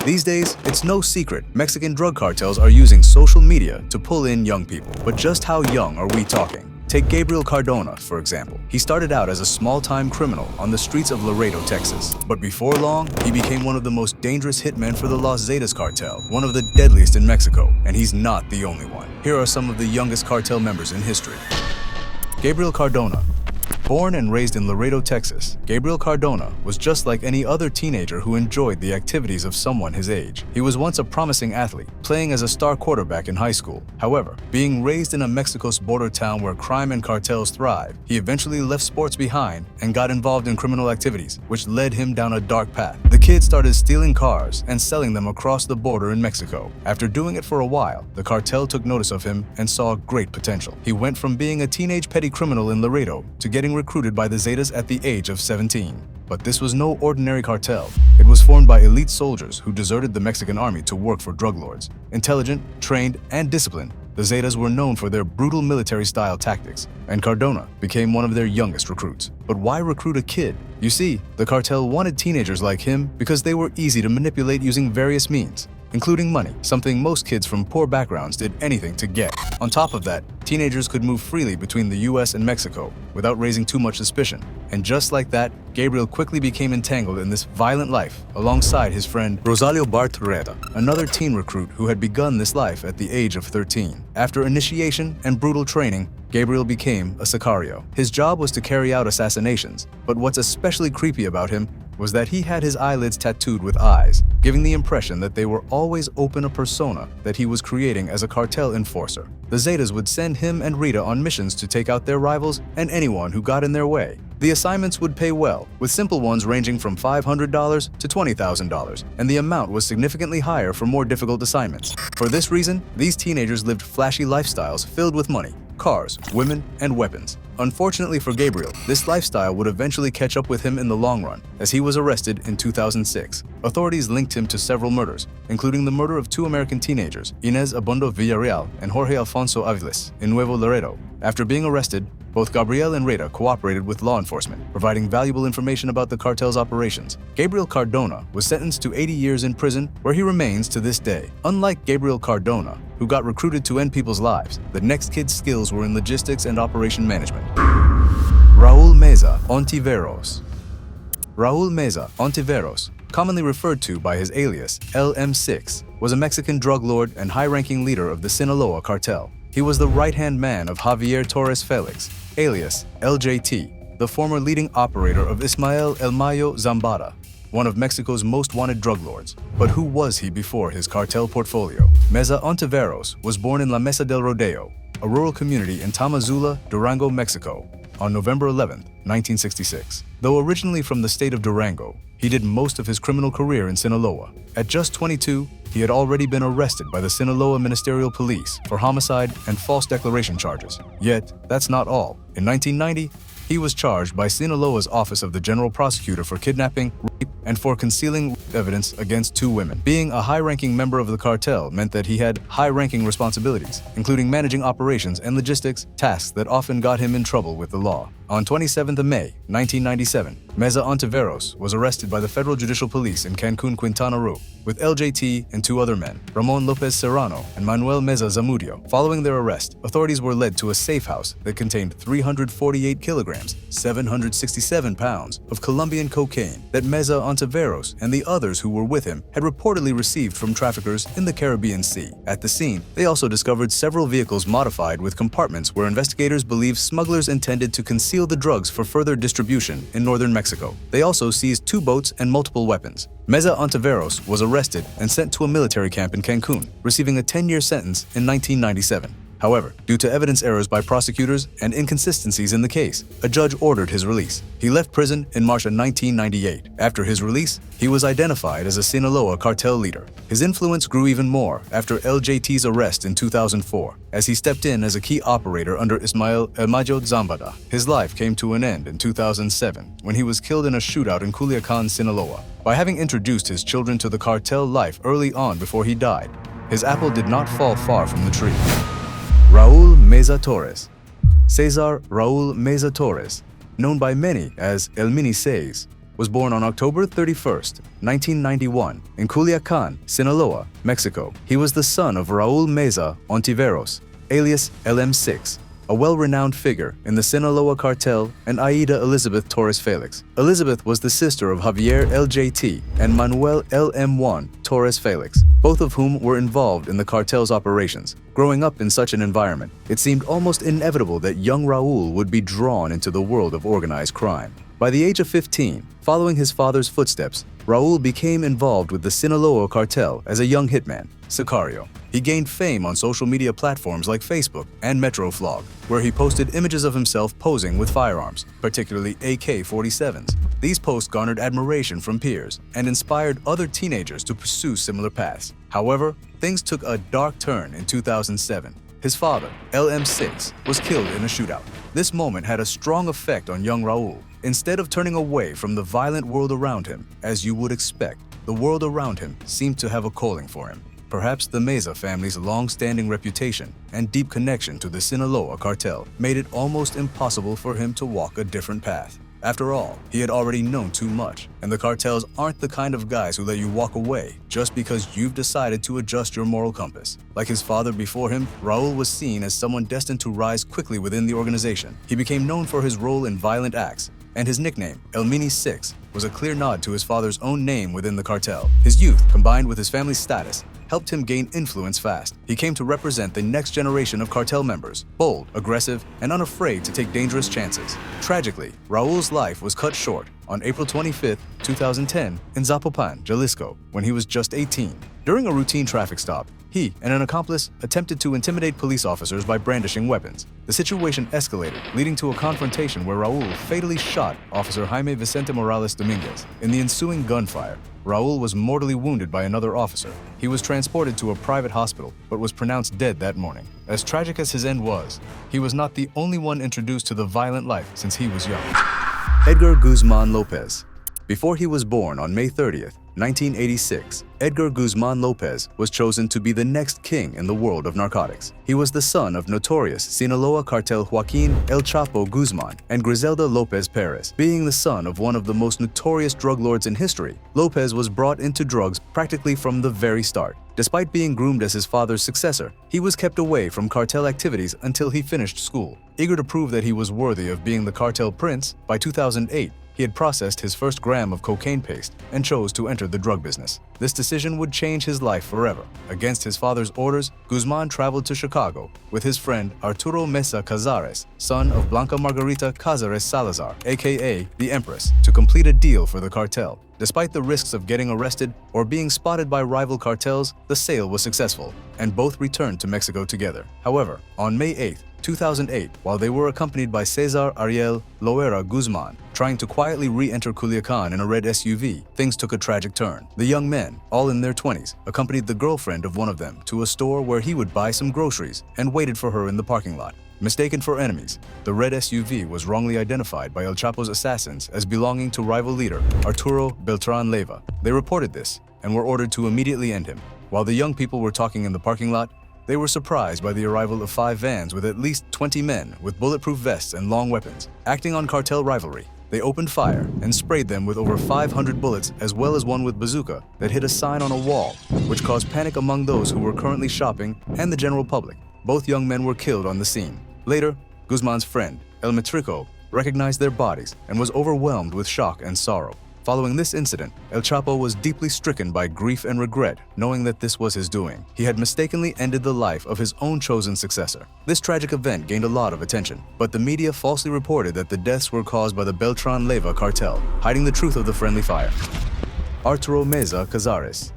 These days, it's no secret Mexican drug cartels are using social media to pull in young people. But just how young are we talking? Take Gabriel Cardona, for example. He started out as a small-time criminal on the streets of Laredo, Texas. But before long, he became one of the most dangerous hitmen for the Los Zetas cartel, one of the deadliest in Mexico, and he's not the only one. Here are some of the youngest cartel members in history. Gabriel Cardona. Born and raised in Laredo, Texas, Gabriel Cardona was just like any other teenager who enjoyed the activities of someone his age. He was once a promising athlete, playing as a star quarterback in high school. However, being raised in a Mexico's border town where crime and cartels thrive, he eventually left sports behind and got involved in criminal activities, which led him down a dark path. The kid started stealing cars and selling them across the border in Mexico. After doing it for a while, the cartel took notice of him and saw great potential. He went from being a teenage petty criminal in Laredo to getting recruited by the Zetas at the age of 17. But this was no ordinary cartel. It was formed by elite soldiers who deserted the Mexican army to work for drug lords. Intelligent, trained, and disciplined, the Zetas were known for their brutal military-style tactics, and Cardona became one of their youngest recruits. But why recruit a kid? You see, the cartel wanted teenagers like him because they were easy to manipulate using various means, including money, something most kids from poor backgrounds did anything to get. On top of that, teenagers could move freely between the US and Mexico without raising too much suspicion. And just like that, Gabriel quickly became entangled in this violent life alongside his friend Rosalio Bartreta, another teen recruit who had begun this life at the age of 13. After initiation and brutal training, Gabriel became a sicario. His job was to carry out assassinations, but what's especially creepy about him was that he had his eyelids tattooed with eyes, giving the impression that they were always open, a persona that he was creating as a cartel enforcer. The Zetas would send him and Rita on missions to take out their rivals and anyone who got in their way. The assignments would pay well, with simple ones ranging from $500 to $20,000, and the amount was significantly higher for more difficult assignments. For this reason, these teenagers lived flashy lifestyles filled with money, cars, women, and weapons. Unfortunately for Gabriel, this lifestyle would eventually catch up with him in the long run, as he was arrested in 2006. Authorities linked him to several murders, including the murder of two American teenagers, Inez Abondo Villarreal and Jorge Alfonso Aviles, in Nuevo Laredo. After being arrested, both Gabriel and Rita cooperated with law enforcement, providing valuable information about the cartel's operations. Gabriel Cardona was sentenced to 80 years in prison, where he remains to this day. Unlike Gabriel Cardona, who got recruited to end people's lives, the next kid's skills were in logistics and operation management. Raul Meza Ontiveros. Raul Meza Ontiveros, commonly referred to by his alias LM6, was a Mexican drug lord and high-ranking leader of the Sinaloa cartel. He was the right-hand man of Javier Torres Felix, alias LJT, the former leading operator of Ismael El Mayo Zambada, one of Mexico's most wanted drug lords. But who was he before his cartel portfolio? Meza Ontiveros was born in La Mesa del Rodeo, a rural community in Tamazula, Durango, Mexico, on November 11, 1966. Though originally from the state of Durango, he did most of his criminal career in Sinaloa. At just 22, he had already been arrested by the Sinaloa Ministerial Police for homicide and false declaration charges. Yet, that's not all. In 1990, he was charged by Sinaloa's Office of the General Prosecutor for kidnapping, rape, and for concealing evidence against two women. Being a high-ranking member of the cartel meant that he had high-ranking responsibilities, including managing operations and logistics, tasks that often got him in trouble with the law. On 27th of May, 1997, Meza Ontiveros was arrested by the Federal Judicial Police in Cancun, Quintana Roo, with LJT and two other men, Ramon Lopez Serrano and Manuel Meza Zamudio. Following their arrest, authorities were led to a safe house that contained 348 kilograms, 767 pounds of Colombian cocaine that Meza Ontiveros and the others who were with him had reportedly received from traffickers in the Caribbean Sea. At the scene, they also discovered several vehicles modified with compartments where investigators believe smugglers intended to conceal the drugs for further distribution in northern Mexico. They also seized two boats and multiple weapons. Meza Ontiveros was arrested and sent to a military camp in Cancun, receiving a 10-year sentence in 1997. However, due to evidence errors by prosecutors and inconsistencies in the case, a judge ordered his release. He left prison in March of 1998. After his release, he was identified as a Sinaloa cartel leader. His influence grew even more after LJT's arrest in 2004, as he stepped in as a key operator under Ismael El Mayo Zambada. His life came to an end in 2007 when he was killed in a shootout in Culiacan, Sinaloa. By having introduced his children to the cartel life early on before he died, his apple did not fall far from the tree. Raul Meza Torres. Cesar Raul Meza Torres, known by many as El Mini Seis, was born on October 31st, 1991, in Culiacan, Sinaloa, Mexico. He was the son of Raul Meza Ontiveros, alias LM6, a well-renowned figure in the Sinaloa Cartel, and Aida Elizabeth Torres Felix. Elizabeth was the sister of Javier LJT and Manuel LM1 Torres Felix, both of whom were involved in the cartel's operations. Growing up in such an environment, it seemed almost inevitable that young Raul would be drawn into the world of organized crime. By the age of 15, following his father's footsteps, Raul became involved with the Sinaloa Cartel as a young hitman, Sicario. He gained fame on social media platforms like Facebook and Metroflog, where he posted images of himself posing with firearms, particularly AK-47s. These posts garnered admiration from peers and inspired other teenagers to pursue similar paths. However, things took a dark turn in 2007. His father, LM6, was killed in a shootout. This moment had a strong effect on young Raul. Instead of turning away from the violent world around him, as you would expect, the world around him seemed to have a calling for him. Perhaps the Meza family's long-standing reputation and deep connection to the Sinaloa cartel made it almost impossible for him to walk a different path. After all, he had already known too much, and the cartels aren't the kind of guys who let you walk away just because you've decided to adjust your moral compass. Like his father before him, Raul was seen as someone destined to rise quickly within the organization. He became known for his role in violent acts, and his nickname, El Mini 6, was a clear nod to his father's own name within the cartel. His youth, combined with his family's status, helped him gain influence fast. He came to represent the next generation of cartel members, bold, aggressive, and unafraid to take dangerous chances. Tragically, Raul's life was cut short on April 25, 2010, in Zapopan, Jalisco, when he was just 18. During a routine traffic stop, he and an accomplice attempted to intimidate police officers by brandishing weapons. The situation escalated, leading to a confrontation where Raul fatally shot Officer Jaime Vicente Morales Dominguez. In the ensuing gunfire, Raul was mortally wounded by another officer. He was transported to a private hospital, but was pronounced dead that morning. As tragic as his end was, he was not the only one introduced to the violent life since he was young. Edgar Guzman Lopez. Before he was born on May 30th, 1986, Edgar Guzman Lopez was chosen to be the next king in the world of narcotics. He was the son of notorious Sinaloa cartel Joaquin El Chapo Guzman and Griselda Lopez Perez. Being the son of one of the most notorious drug lords in history, Lopez was brought into drugs practically from the very start. Despite being groomed as his father's successor, he was kept away from cartel activities until he finished school. Eager to prove that he was worthy of being the cartel prince, by 2008, he had processed his first gram of cocaine paste and chose to enter the drug business. This decision would change his life forever. Against his father's orders, Guzman traveled to Chicago with his friend Arturo Mesa Cazares, son of Blanca Margarita Cazares Salazar, aka the Empress, to complete a deal for the cartel. Despite the risks of getting arrested or being spotted by rival cartels, the sale was successful, and both returned to Mexico together. However, on May 8, 2008, while they were accompanied by Cesar Ariel Loera Guzman, trying to quietly re-enter Culiacan in a red SUV, things took a tragic turn. The young men, all in their 20s, accompanied the girlfriend of one of them to a store where he would buy some groceries and waited for her in the parking lot. Mistaken for enemies, the red SUV was wrongly identified by El Chapo's assassins as belonging to rival leader Arturo Beltran Leyva. They reported this and were ordered to immediately end him. While the young people were talking in the parking lot, they were surprised by the arrival of 5 vans with at least 20 men with bulletproof vests and long weapons. Acting on cartel rivalry, they opened fire and sprayed them with over 500 bullets, as well as one with bazooka that hit a sign on a wall, which caused panic among those who were currently shopping and the general public. Both young men were killed on the scene. Later, Guzman's friend, El Metrico, recognized their bodies and was overwhelmed with shock and sorrow. Following this incident, El Chapo was deeply stricken by grief and regret, knowing that this was his doing. He had mistakenly ended the life of his own chosen successor. This tragic event gained a lot of attention, but the media falsely reported that the deaths were caused by the Beltran Leyva cartel, hiding the truth of the friendly fire. Arturo Meza Cazares.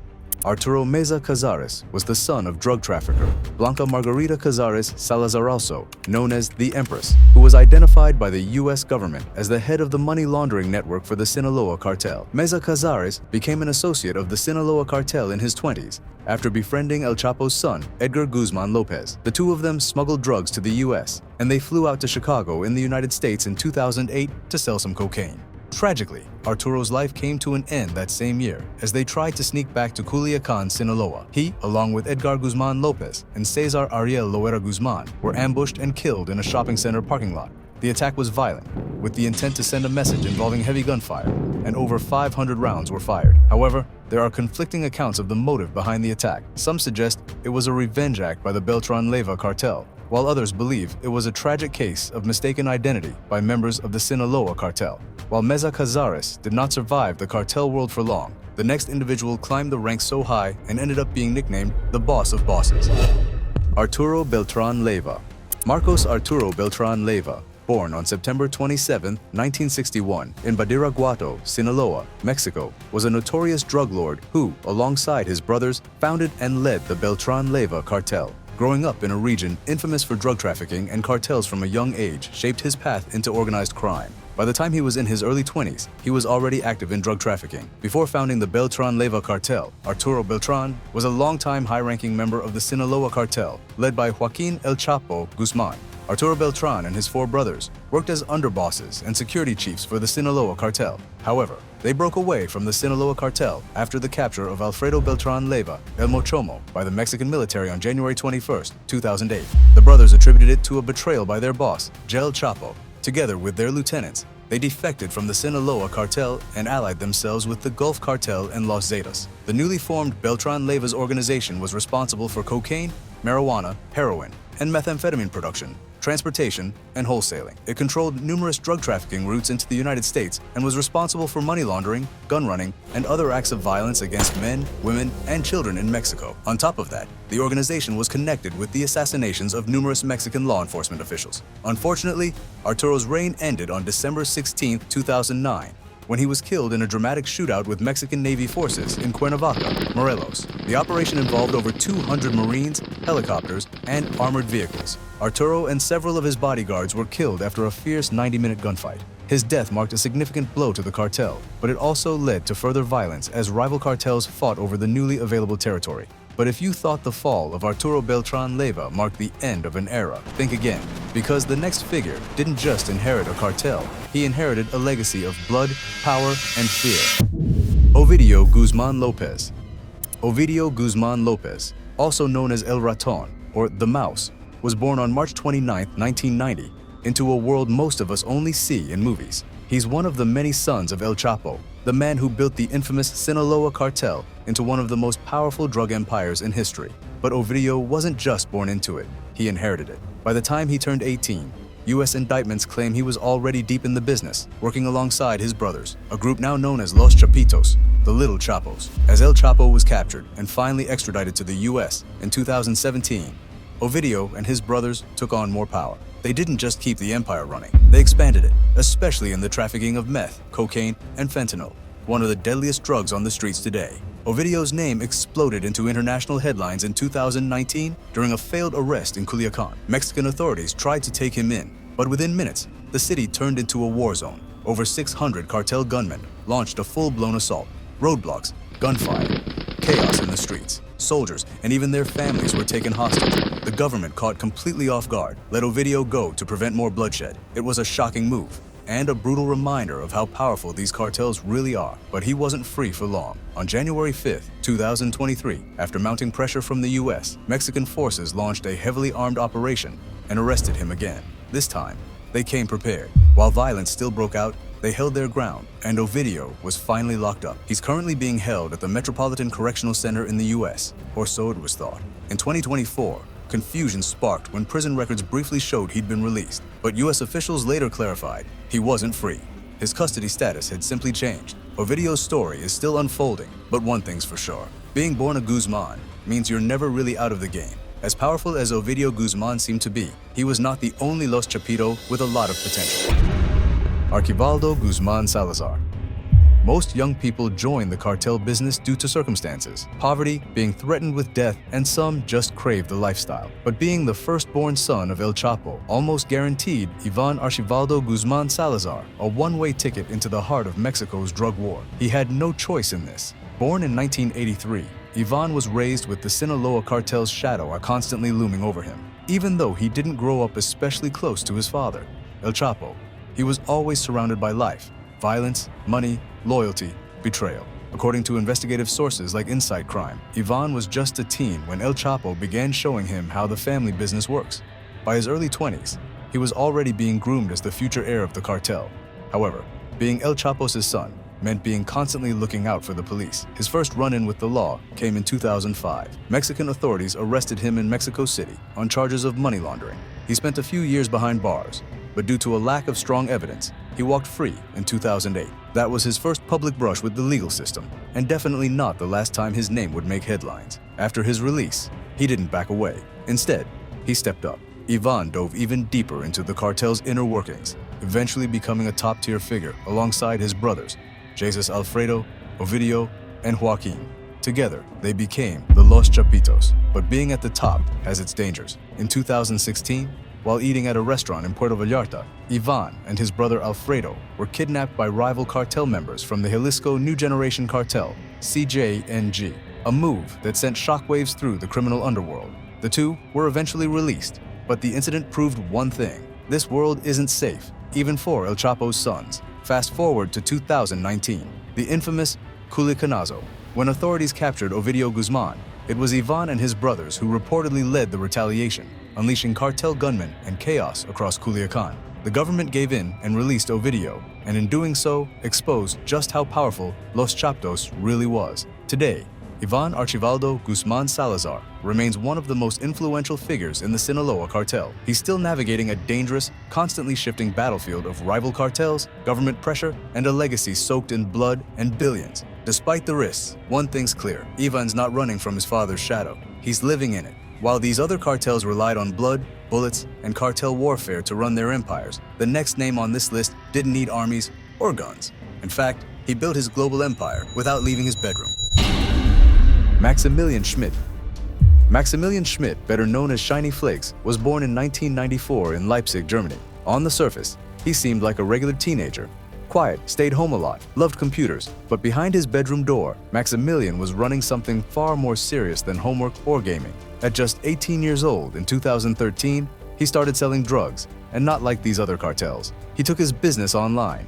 Arturo Meza Cazares was the son of drug trafficker Blanca Margarita Cazares Salazaralso, known as the Empress, who was identified by the U.S. government as the head of the money laundering network for the Sinaloa cartel. Meza Cazares became an associate of the Sinaloa cartel in his 20s after befriending El Chapo's son, Edgar Guzman Lopez. The two of them smuggled drugs to the U.S., and they flew out to Chicago in the United States in 2008 to sell some cocaine. Tragically, Arturo's life came to an end that same year as they tried to sneak back to Culiacan, Sinaloa. He, along with Edgar Guzman Lopez and Cesar Ariel Loera Guzman, were ambushed and killed in a shopping center parking lot. The attack was violent, with the intent to send a message involving heavy gunfire, and over 500 rounds were fired. However, there are conflicting accounts of the motive behind the attack. Some suggest it was a revenge act by the Beltran Leyva cartel, while others believe it was a tragic case of mistaken identity by members of the Sinaloa cartel. While Meza Cazares did not survive the cartel world for long, the next individual climbed the ranks so high and ended up being nicknamed the boss of bosses. Arturo Beltran Leyva. Marcos Arturo Beltran Leyva, born on September 27, 1961, in Badiraguato, Sinaloa, Mexico, was a notorious drug lord who, alongside his brothers, founded and led the Beltran Leyva cartel. Growing up in a region infamous for drug trafficking and cartels from a young age shaped his path into organized crime. By the time he was in his early 20s, he was already active in drug trafficking. Before founding the Beltran Leyva cartel, Arturo Beltran was a longtime high-ranking member of the Sinaloa cartel, led by Joaquin El Chapo Guzman. Arturo Beltran and his 4 brothers worked as underbosses and security chiefs for the Sinaloa cartel. However, they broke away from the Sinaloa cartel after the capture of Alfredo Beltran Leyva, El Mochomo, by the Mexican military on January 21, 2008. The brothers attributed it to a betrayal by their boss, El Chapo. Together with their lieutenants, they defected from the Sinaloa cartel and allied themselves with the Gulf Cartel and Los Zetas. The newly formed Beltran Leyva's organization was responsible for cocaine, marijuana, heroin, and methamphetamine production, transportation, and wholesaling. It controlled numerous drug trafficking routes into the United States and was responsible for money laundering, gun running, and other acts of violence against men, women, and children in Mexico. On top of that, the organization was connected with the assassinations of numerous Mexican law enforcement officials. Unfortunately, Arturo's reign ended on December 16, 2009, when he was killed in a dramatic shootout with Mexican Navy forces in Cuernavaca, Morelos. The operation involved over 200 Marines, helicopters, and armored vehicles. Arturo and several of his bodyguards were killed after a fierce 90-minute gunfight. His death marked a significant blow to the cartel, but it also led to further violence as rival cartels fought over the newly available territory. But if you thought the fall of Arturo Beltran Leyva marked the end of an era, think again, because the next figure didn't just inherit a cartel, he inherited a legacy of blood, power, and fear. Ovidio Guzman Lopez. Ovidio Guzman Lopez, also known as El Raton, or the Mouse, was born on March 29, 1990, into a world most of us only see in movies. He's one of the many sons of El Chapo, the man who built the infamous Sinaloa cartel into one of the most powerful drug empires in history. But Ovidio wasn't just born into it, he inherited it. By the time he turned 18, U.S. indictments claim he was already deep in the business, working alongside his brothers, a group now known as Los Chapitos, the Little Chapos. As El Chapo was captured and finally extradited to the U.S. in 2017, Ovidio and his brothers took on more power. They didn't just keep the empire running, they expanded it, especially in the trafficking of meth, cocaine, and fentanyl, one of the deadliest drugs on the streets today. Ovidio's name exploded into international headlines in 2019 during a failed arrest in Culiacan. Mexican authorities tried to take him in, but within minutes, the city turned into a war zone. Over 600 cartel gunmen launched a full-blown assault. Roadblocks, gunfire, chaos in the streets. Soldiers and even their families were taken hostage. The government, caught completely off guard, let Ovidio go to prevent more bloodshed. It was a shocking move and a brutal reminder of how powerful these cartels really are. But he wasn't free for long. On January 5, 2023, after mounting pressure from the US, Mexican forces launched a heavily armed operation and arrested him again. This time, they came prepared. While violence still broke out, they held their ground, and Ovidio was finally locked up. He's currently being held at the Metropolitan Correctional Center in the US, or so it was thought. In 2024, confusion sparked when prison records briefly showed he'd been released, but US officials later clarified he wasn't free. His custody status had simply changed. Ovidio's story is still unfolding, but one thing's for sure. Being born a Guzman means you're never really out of the game. As powerful as Ovidio Guzman seemed to be, he was not the only Los Chapito with a lot of potential. Archibaldo Guzman Salazar. Most young people join the cartel business due to circumstances, poverty, being threatened with death, and some just crave the lifestyle. But being the firstborn son of El Chapo almost guaranteed Ivan Archibaldo Guzman Salazar a one-way ticket into the heart of Mexico's drug war. He had no choice in this. Born in 1983, Ivan was raised with the Sinaloa cartel's shadow constantly looming over him. Even though he didn't grow up especially close to his father, El Chapo, he was always surrounded by life, violence, money, loyalty, betrayal. According to investigative sources like Inside Crime, Ivan was just a teen when El Chapo began showing him how the family business works. By his early 20s, he was already being groomed as the future heir of the cartel. However, being El Chapo's son meant being constantly looking out for the police. His first run-in with the law came in 2005. Mexican authorities arrested him in Mexico City on charges of money laundering. He spent a few years behind bars, but due to a lack of strong evidence, he walked free in 2008. That was his first public brush with the legal system, and definitely not the last time his name would make headlines. After his release, he didn't back away. Instead, he stepped up. Ivan dove even deeper into the cartel's inner workings, eventually becoming a top-tier figure alongside his brothers, Jesus Alfredo, Ovidio, and Joaquin. Together, they became the Los Chapitos. But being at the top has its dangers. In 2016, while eating at a restaurant in Puerto Vallarta, Ivan and his brother Alfredo were kidnapped by rival cartel members from the Jalisco New Generation Cartel, CJNG, a move that sent shockwaves through the criminal underworld. The two were eventually released, but the incident proved one thing: this world isn't safe, even for El Chapo's sons. Fast forward to 2019, the infamous Culicanazo. When authorities captured Ovidio Guzman, it was Ivan and his brothers who reportedly led the retaliation, unleashing cartel gunmen and chaos across Culiacan. The government gave in and released Ovidio, and in doing so, exposed just how powerful Los Chapitos really was. Today, Ivan Archibaldo Guzman Salazar remains one of the most influential figures in the Sinaloa cartel. He's still navigating a dangerous, constantly shifting battlefield of rival cartels, government pressure, and a legacy soaked in blood and billions. Despite the risks, one thing's clear: Ivan's not running from his father's shadow. He's living in it. While these other cartels relied on blood, bullets, and cartel warfare to run their empires, the next name on this list didn't need armies or guns. In fact, he built his global empire without leaving his bedroom. Maximilian Schmidt. Maximilian Schmidt, better known as Shiny Flakes, was born in 1994 in Leipzig, Germany. On the surface, he seemed like a regular teenager. Quiet, stayed home a lot, loved computers, but behind his bedroom door, Maximilian was running something far more serious than homework or gaming. At just 18 years old in 2013, he started selling drugs, and not like these other cartels. He took his business online,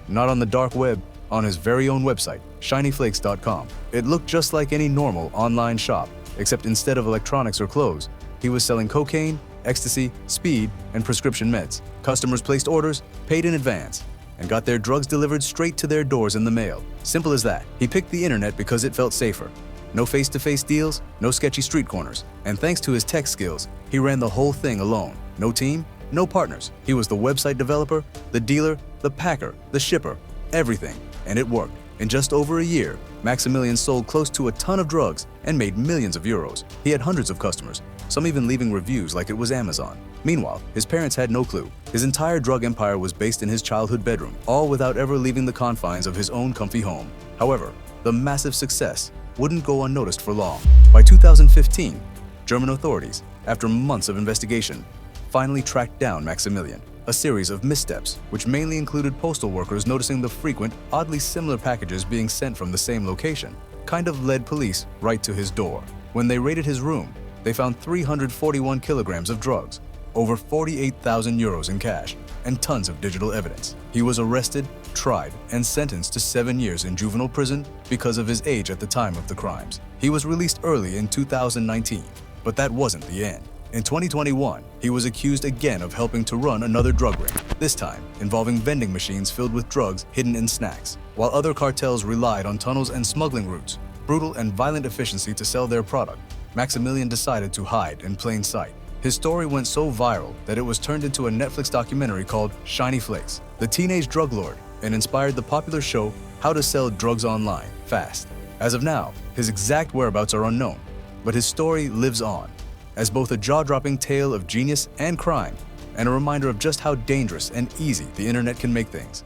not on the dark web, on his very own website, shinyflakes.com. It looked just like any normal online shop, except instead of electronics or clothes, he was selling cocaine, ecstasy, speed, and prescription meds. Customers placed orders, paid in advance, and got their drugs delivered straight to their doors in the mail. Simple as that. He picked the internet because it felt safer. No face-to-face deals, no sketchy street corners. And thanks to his tech skills, he ran the whole thing alone. No team, no partners. He was the website developer, the dealer, the packer, the shipper, everything. And it worked. In just over a year, Maximilian sold close to a ton of drugs and made millions of euros. He had hundreds of customers, some even leaving reviews like it was Amazon. Meanwhile, his parents had no clue. His entire drug empire was based in his childhood bedroom, all without ever leaving the confines of his own comfy home. However, the massive success wouldn't go unnoticed for long. By 2015, German authorities, after months of investigation, finally tracked down Maximilian. A series of missteps, which mainly included postal workers noticing the frequent, oddly similar packages being sent from the same location, kind of led police right to his door. When they raided his room, they found 341 kilograms of drugs, over 48,000 euros in cash, and tons of digital evidence. He was arrested, tried, and sentenced to 7 years in juvenile prison because of his age at the time of the crimes. He was released early in 2019, but that wasn't the end. In 2021, he was accused again of helping to run another drug ring, this time involving vending machines filled with drugs hidden in snacks. While other cartels relied on tunnels and smuggling routes, brutal and violent efficiency to sell their product, Maximilian decided to hide in plain sight. His story went so viral that it was turned into a Netflix documentary called Shiny Flakes, the teenage drug lord, and inspired the popular show How to Sell Drugs Online Fast. As of now, his exact whereabouts are unknown, but his story lives on, as both a jaw-dropping tale of genius and crime, and a reminder of just how dangerous and easy the internet can make things.